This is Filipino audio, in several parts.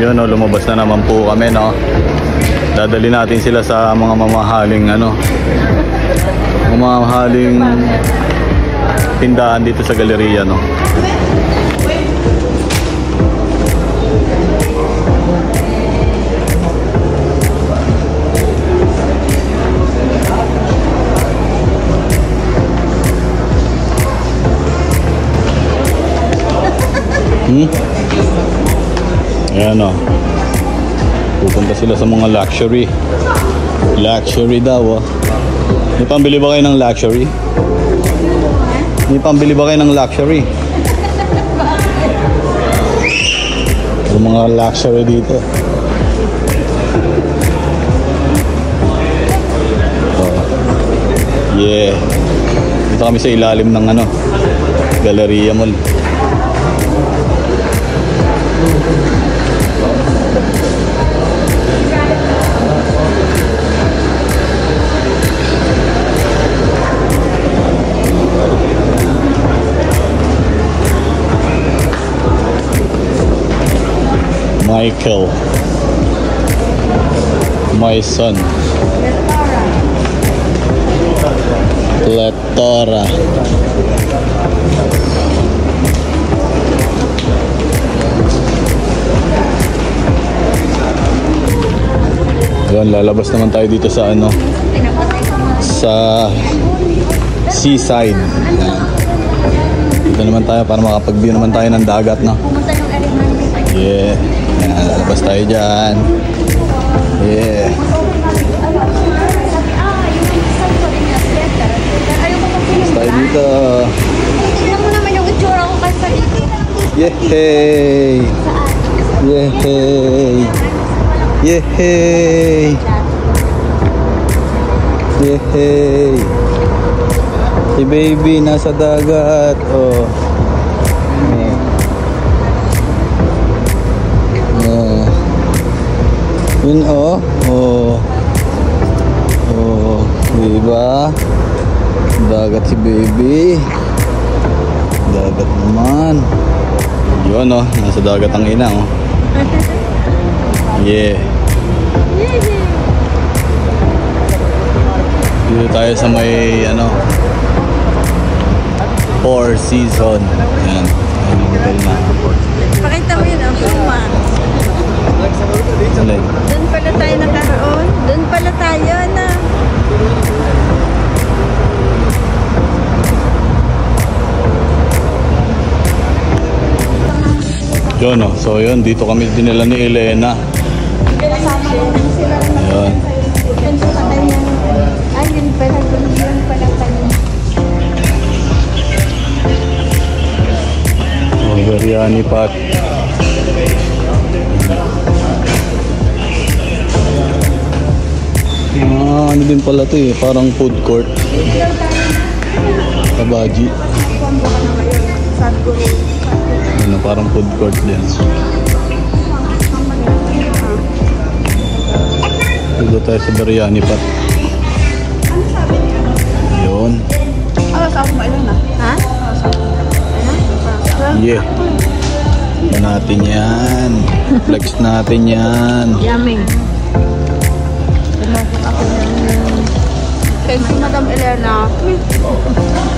Yun, no, lumabas na naman po kami, no. Dadali natin sila sa mga mamahaling ano, mamahaling tindahan dito sa galeriya, no. Ayan, o. Pupunta sila sa mga luxury. Luxury daw, oh. May pambili ba kayo ng luxury? May pambili ba kayo ng luxury? Yung mga luxury dito. Oh. Yeah. Dito kami sa ilalim ng ano, Galleria Mall. Michael, my son. Plethora. Ayan, lalabas naman tayo dito sa ano, sa seaside. Ayan. Dito naman tayo para makapag-view naman tayo ng dagat, no? Yeah. Ayan, lalabas tayo dyan. Yeah. Lalabas tayo dito. Tingnan mo naman yung itsura ko kasi dito. Yehey! Yehey! Yehey! Yehey! Si baby nasa dagat. Oh. Yun, oh. Oh. Oh. Diba? Dagat si baby. Dagat naman. Yun, oh. Nasa dagat ang ina, oh. Yeah. Dito tayo sa may, ano, Four Seasons. Ayan. Ayan ang hotel na. Pakita mo yun, Puma. Doon pala tayo nakaroon. Doon pala tayo na. Yun, oh. So yun, dito kami dinala ni Elena. Ayun. Ay, yun pala. Yun pala tayo. Oh, biryani pot. Ano din pala ito eh, parang food court. Kabaji. Ano, parang food court din. Dito tayo sa biryani pot. Yun. Ha? Yeah. Yan natin yan. Flex natin yan. Yummy. Thank you, Madam Elena.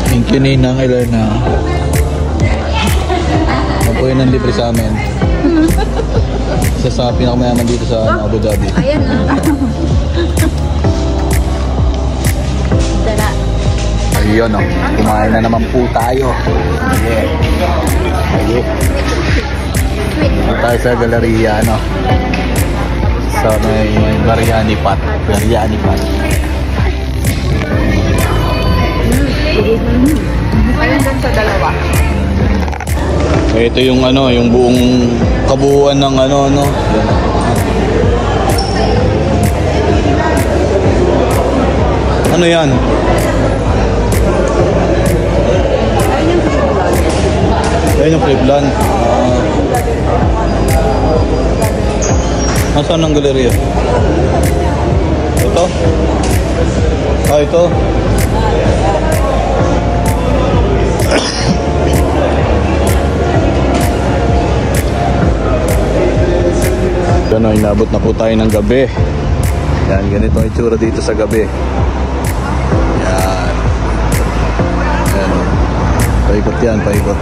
Thank you, Ninang Elena. Ako yun ang libre sa amin. Isa sa pinakamayaman dito sa Abu Dhabi. Ayan na. Dala. Ayun, oh. Kumain na naman po tayo. Yeah. Ayun. Dito tayo sa galeriya, ano. Sa may biryani pot. Biryani pot. Ayun lang sa dalawa. Ito yung ano, yung buong kabuuan ng ano. Ano yan? Ayun yung Cleveland. Nasaan ang galeriya? Ito? Ah, ito? Gano'n, inabot na po tayo ng gabi. Yan, ganito ang itsura dito sa gabi. Yan. Yan. Paikot yan, paikot.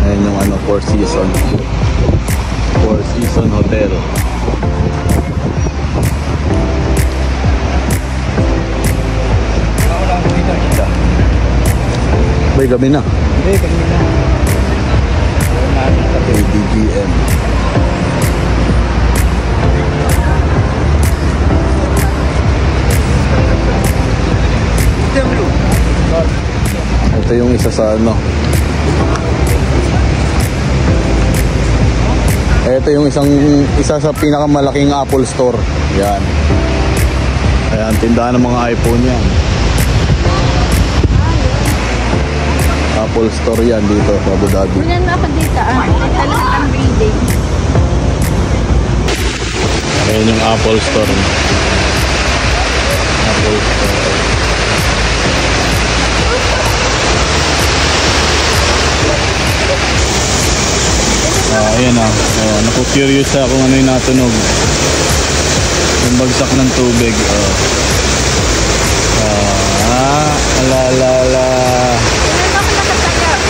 Ayan yung ano, Four Seasons. Four Seasons Hotel. Bay, gabi na. Hindi, kanina. ADGM. Ito yung isa sa ano. Ito yung isa sa pinakamalaking Apple Store. Yan. Ayan, tindahan ng mga iPhone yan. Apple Store yan dito sa Abu Dhabi. Unan mo ako dito, talagang breathing. Ayan yung Apple Store. Apple Store. Ayan ah. Naku-curious ako kung ano yung natunog. Yung bagsak ng tubig. Ala. Unan mo ako nakatayo.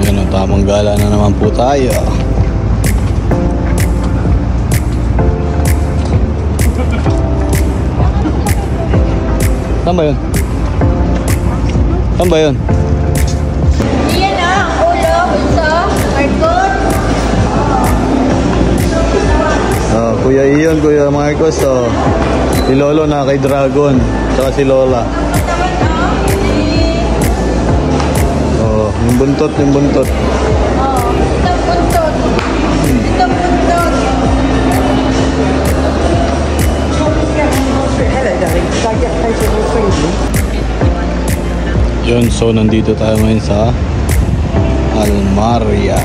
Ayan o, tamang gala na naman po tayo. Saan ba yun? Saan ba yun? Iyan ang ulo, gusto, Marcos. Kuya Iyon, Kuya Marcos, si Lolo na kay Dragon, tsaka si Lola. Yung buntot. Ito buntot. Ito buntot. Yun, so nandito tayo ngayon sa Almaria.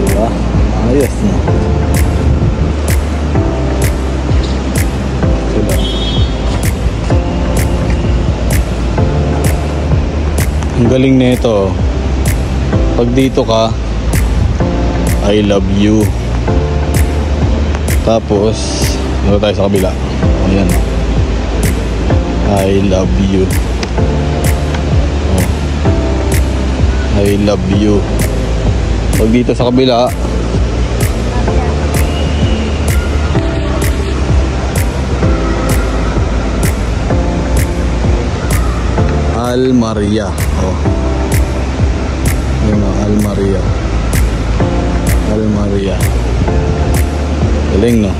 Diba? Ayos na. Sila. Ang galing na ito. Pag dito ka, I love you. Tapos, dito tayo sa kabila. Ayan. I love you. I love you. Pag dito sa kabila, Almaria. Yun o, Almaria. Galing no?